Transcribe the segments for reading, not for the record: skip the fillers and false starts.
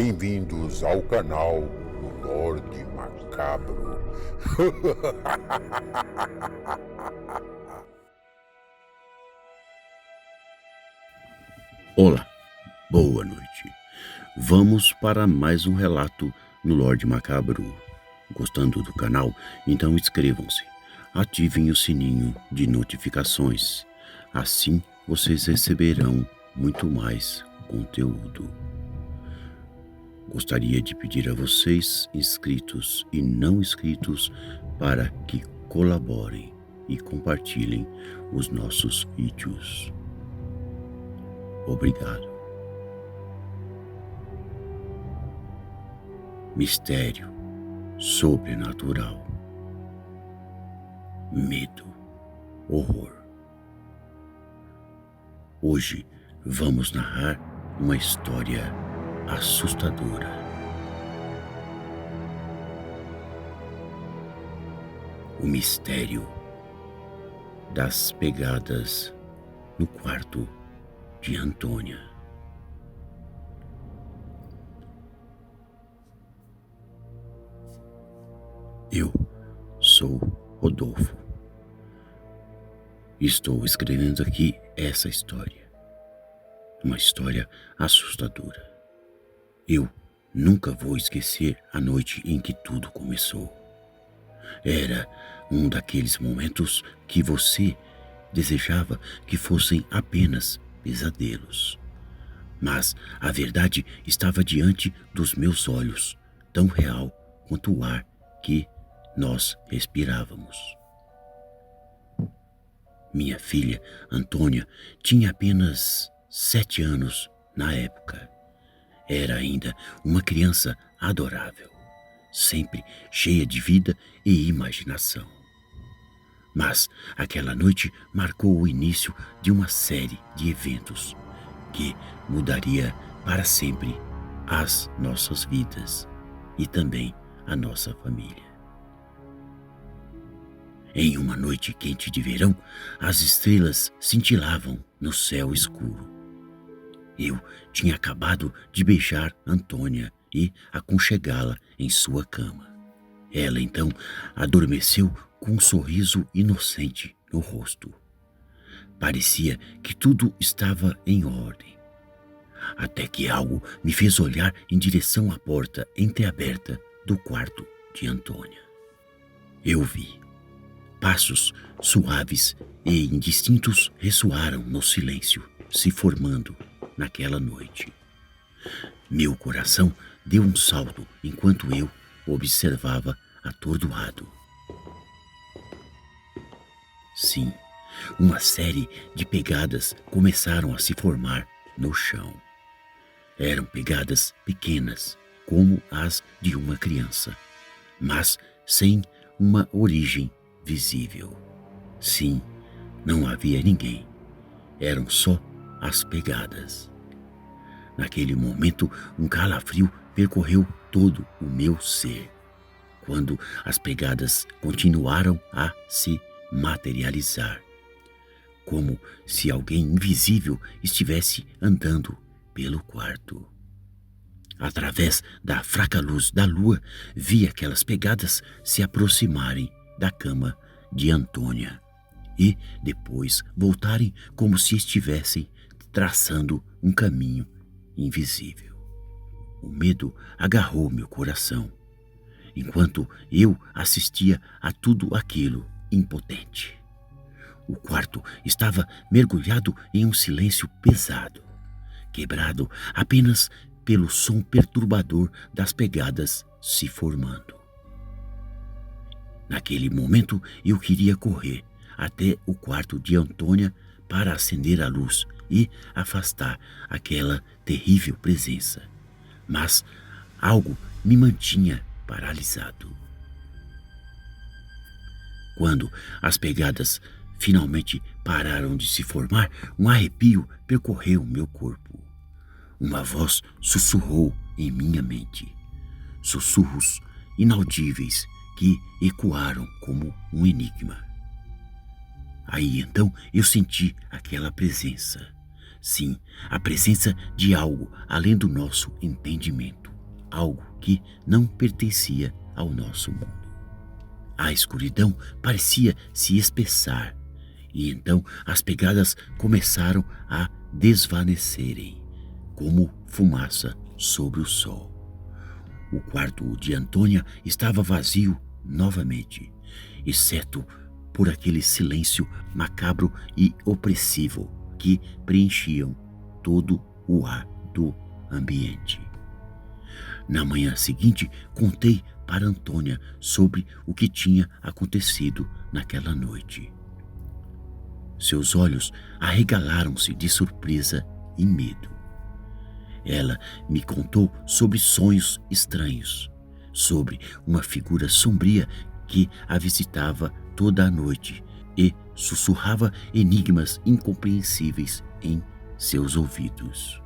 Bem-vindos ao canal do Lorde Macabro. Olá, boa noite. Vamos para mais um relato no Lorde Macabro. Gostando do canal? Então inscrevam-se. Ativem o sininho de notificações. Assim vocês receberão muito mais conteúdo. Gostaria de pedir a vocês, inscritos e não inscritos, para que colaborem e compartilhem os nossos vídeos. Obrigado. Mistério sobrenatural, medo, horror. Hoje vamos narrar uma história assustadora. O mistério das pegadas no quarto de Antônia. Eu sou Rodolfo. Estou escrevendo aqui essa história. Uma história assustadora. Eu nunca vou esquecer a noite em que tudo começou. Era um daqueles momentos que você desejava que fossem apenas pesadelos. Mas a verdade estava diante dos meus olhos, tão real quanto o ar que nós respirávamos. Minha filha, Antônia, tinha apenas 7 anos na época. Era ainda uma criança adorável, sempre cheia de vida e imaginação. Mas aquela noite marcou o início de uma série de eventos que mudaria para sempre as nossas vidas e também a nossa família. Em uma noite quente de verão, as estrelas cintilavam no céu escuro. Eu tinha acabado de beijar Antônia e aconchegá-la em sua cama. Ela então adormeceu com um sorriso inocente no rosto. Parecia que tudo estava em ordem. Até que algo me fez olhar em direção à porta entreaberta do quarto de Antônia. Eu vi. Passos suaves e indistintos ressoaram no silêncio, se formando naquela noite. Meu coração deu um salto enquanto eu observava atordoado. Sim, uma série de pegadas começaram a se formar no chão. Eram pegadas pequenas, como as de uma criança, mas sem uma origem visível. Sim, não havia ninguém. Eram só as pegadas. Naquele momento, um calafrio percorreu todo o meu ser, quando as pegadas continuaram a se materializar, como se alguém invisível estivesse andando pelo quarto. Através da fraca luz da lua, vi aquelas pegadas se aproximarem da cama de Antônia e depois voltarem como se estivessem traçando um caminho invisível. O medo agarrou meu coração, enquanto eu assistia a tudo aquilo impotente. O quarto estava mergulhado em um silêncio pesado, quebrado apenas pelo som perturbador das pegadas se formando. Naquele momento eu queria correr até o quarto de Antônia para acender a luz e afastar aquela terrível presença. Mas algo me mantinha paralisado. Quando as pegadas finalmente pararam de se formar, um arrepio percorreu meu corpo. Uma voz sussurrou em minha mente. Sussurros inaudíveis que ecoaram como um enigma. Aí então eu senti aquela presença. Sim, a presença de algo além do nosso entendimento. algo que não pertencia ao nosso mundo. A escuridão parecia se espessar e então as pegadas começaram a desvanecerem, como fumaça sobre o sol. O quarto de Antônia estava vazio novamente, exceto por aquele silêncio macabro e opressivo que preenchiam todo o ar do ambiente. Na manhã seguinte, contei para Antônia sobre o que tinha acontecido naquela noite. Seus olhos arregalaram-se de surpresa e medo. Ela me contou sobre sonhos estranhos, sobre uma figura sombria que a visitava toda a noite e sussurrava enigmas incompreensíveis em seus ouvidos.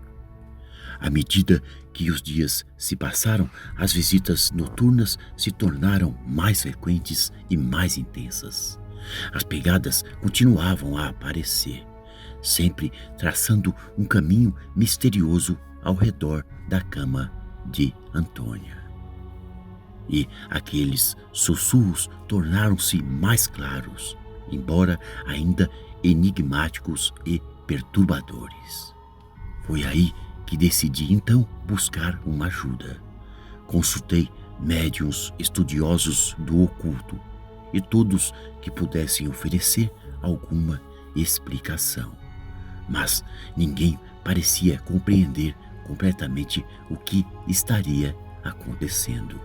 À medida que os dias se passaram, as visitas noturnas se tornaram mais frequentes e mais intensas. As pegadas continuavam a aparecer, sempre traçando um caminho misterioso ao redor da cama de Antônia. E aqueles sussurros tornaram-se mais claros, embora ainda enigmáticos e perturbadores. Foi aí que decidi então buscar uma ajuda. Consultei médiuns estudiosos do oculto e todos que pudessem oferecer alguma explicação. Mas ninguém parecia compreender completamente o que estaria acontecendo.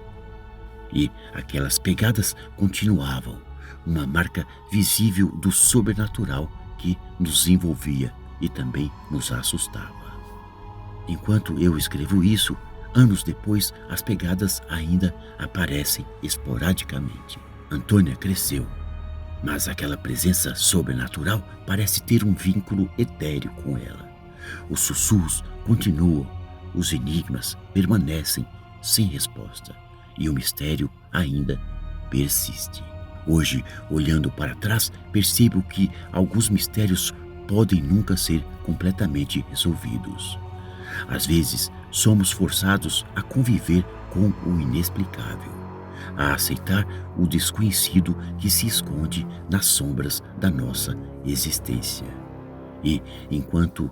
E aquelas pegadas continuavam, uma marca visível do sobrenatural que nos envolvia e também nos assustava. Enquanto eu escrevo isso, anos depois, as pegadas ainda aparecem esporadicamente. Antônia cresceu, mas aquela presença sobrenatural parece ter um vínculo etéreo com ela. Os sussurros continuam, os enigmas permanecem sem resposta e o mistério ainda persiste. Hoje, olhando para trás, percebo que alguns mistérios podem nunca ser completamente resolvidos. Às vezes, somos forçados a conviver com o inexplicável, a aceitar o desconhecido que se esconde nas sombras da nossa existência. E, enquanto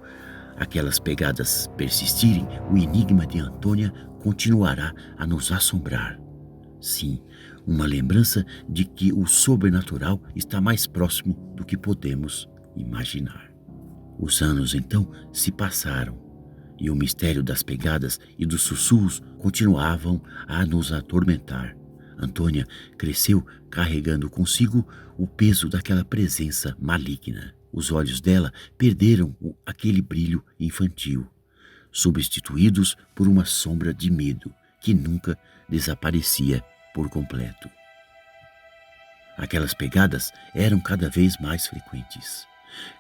aquelas pegadas persistirem, o enigma de Antônia continuará a nos assombrar. Sim, uma lembrança de que o sobrenatural está mais próximo do que podemos imaginar. Os anos então se passaram e o mistério das pegadas e dos sussurros continuavam a nos atormentar. Antônia cresceu carregando consigo o peso daquela presença maligna. Os olhos dela perderam aquele brilho infantil, substituídos por uma sombra de medo que nunca desaparecia por completo. Aquelas pegadas eram cada vez mais frequentes,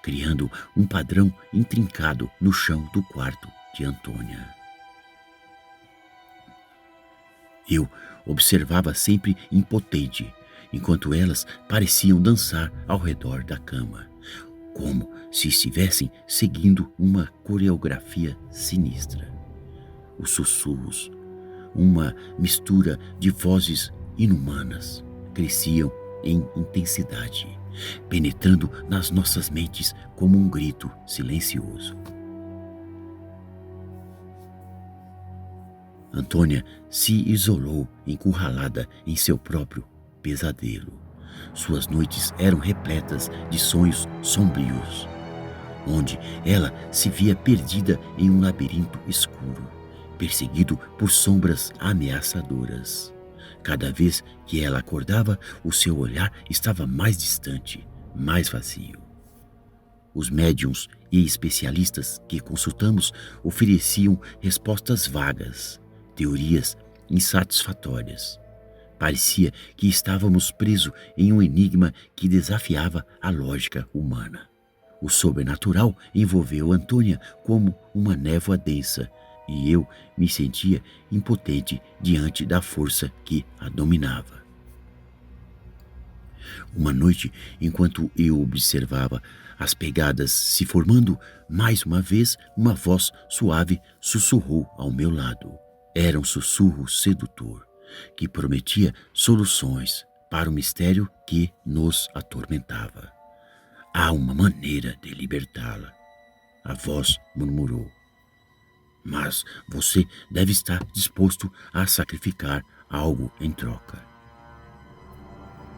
criando um padrão intrincado no chão do quarto de Antônia. Eu observava sempre impotente, enquanto elas pareciam dançar ao redor da cama, como se estivessem seguindo uma coreografia sinistra. Os sussurros, uma mistura de vozes inumanas, cresciam em intensidade, penetrando nas nossas mentes como um grito silencioso. Antônia se isolou, encurralada em seu próprio pesadelo. Suas noites eram repletas de sonhos sombrios, onde ela se via perdida em um labirinto escuro, perseguido por sombras ameaçadoras. Cada vez que ela acordava, o seu olhar estava mais distante, mais vazio. Os médiuns e especialistas que consultamos ofereciam respostas vagas, teorias insatisfatórias. Parecia que estávamos presos em um enigma que desafiava a lógica humana. O sobrenatural envolveu Antônia como uma névoa densa, e eu me sentia impotente diante da força que a dominava. Uma noite, enquanto eu observava as pegadas se formando, mais uma vez uma voz suave sussurrou ao meu lado. Era um sussurro sedutor que prometia soluções para o mistério que nos atormentava. Há uma maneira de libertá-la, a voz murmurou. Mas você deve estar disposto a sacrificar algo em troca.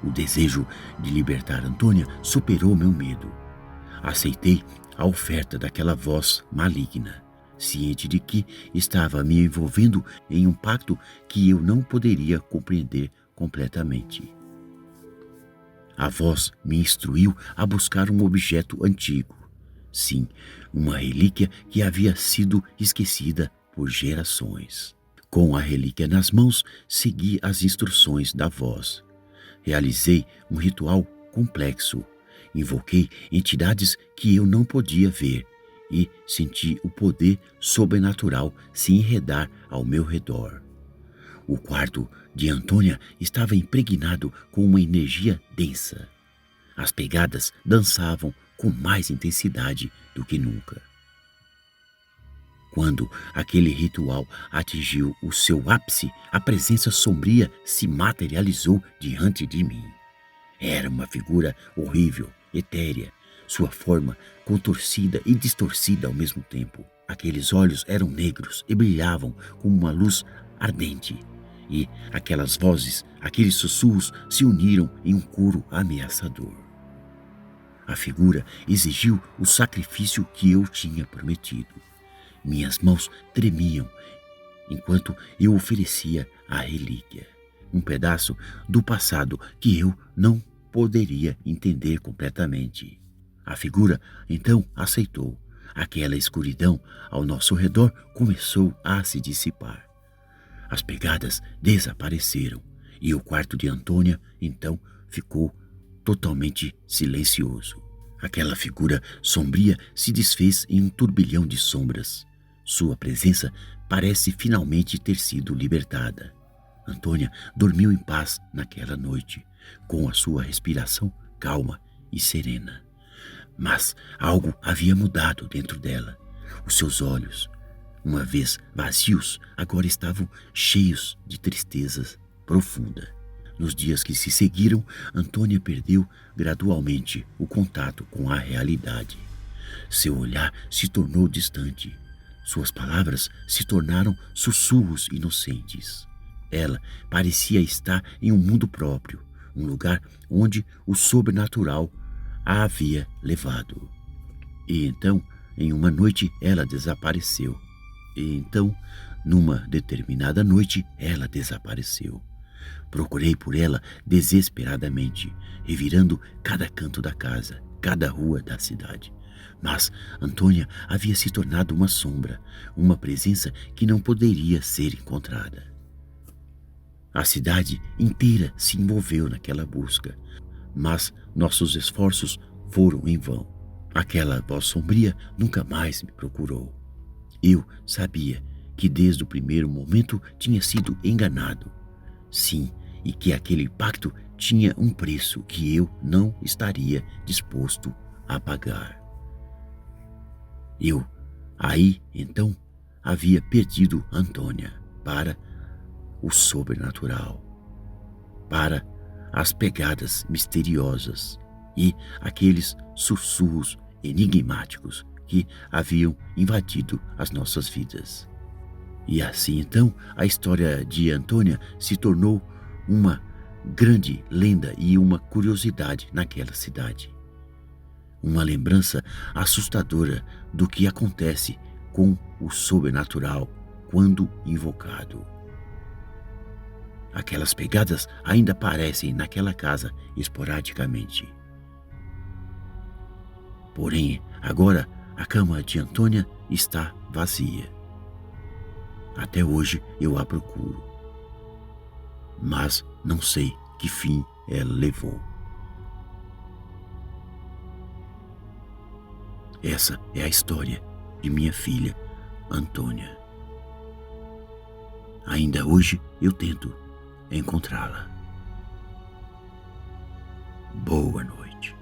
O desejo de libertar Antônia superou meu medo. Aceitei a oferta daquela voz maligna, ciente de que estava me envolvendo em um pacto que eu não poderia compreender completamente. A voz me instruiu a buscar um objeto antigo. Sim, uma relíquia que havia sido esquecida por gerações. Com a relíquia nas mãos, segui as instruções da voz. Realizei um ritual complexo. Invoquei entidades que eu não podia ver e senti o poder sobrenatural se enredar ao meu redor. O quarto de Antônia estava impregnado com uma energia densa. As pegadas dançavam com mais intensidade do que nunca. Quando aquele ritual atingiu o seu ápice, a presença sombria se materializou diante de mim. Era uma figura horrível, etérea, sua forma contorcida e distorcida ao mesmo tempo. Aqueles olhos eram negros e brilhavam como uma luz ardente. E aquelas vozes, aqueles sussurros se uniram em um coro ameaçador. A figura exigiu o sacrifício que eu tinha prometido. Minhas mãos tremiam enquanto eu oferecia a relíquia, um pedaço do passado que eu não poderia entender completamente. A figura então aceitou. Aquela escuridão ao nosso redor começou a se dissipar. As pegadas desapareceram e o quarto de Antônia então ficou totalmente silencioso. Aquela figura sombria se desfez em um turbilhão de sombras. Sua presença parece finalmente ter sido libertada. Antônia dormiu em paz naquela noite, com a sua respiração calma e serena. Mas algo havia mudado dentro dela. Os seus olhos, uma vez vazios, agora estavam cheios de tristeza profunda. Nos dias que se seguiram, Antônia perdeu gradualmente o contato com a realidade. Seu olhar se tornou distante. Suas palavras se tornaram sussurros inocentes. Ela parecia estar em um mundo próprio, um lugar onde o sobrenatural a havia levado. E então, em uma noite, ela desapareceu. E então, numa determinada noite, ela desapareceu. Procurei por ela desesperadamente, revirando cada canto da casa, cada rua da cidade. Mas Antônia havia se tornado uma sombra, uma presença que não poderia ser encontrada. A cidade inteira se envolveu naquela busca, mas nossos esforços foram em vão. Aquela voz sombria nunca mais me procurou. Eu sabia que desde o primeiro momento tinha sido enganado. Sim, e que aquele pacto tinha um preço que eu não estaria disposto a pagar. Eu, aí então, havia perdido Antônia para o sobrenatural, para as pegadas misteriosas e aqueles sussurros enigmáticos que haviam invadido as nossas vidas. E assim então a história de Antônia se tornou uma grande lenda e uma curiosidade naquela cidade. Uma lembrança assustadora do que acontece com o sobrenatural quando invocado. Aquelas pegadas ainda aparecem naquela casa esporadicamente. Porém, agora a cama de Antônia está vazia. Até hoje eu a procuro, mas não sei que fim ela levou. Essa é a história de minha filha, Antônia. Ainda hoje eu tento encontrá-la. Boa noite.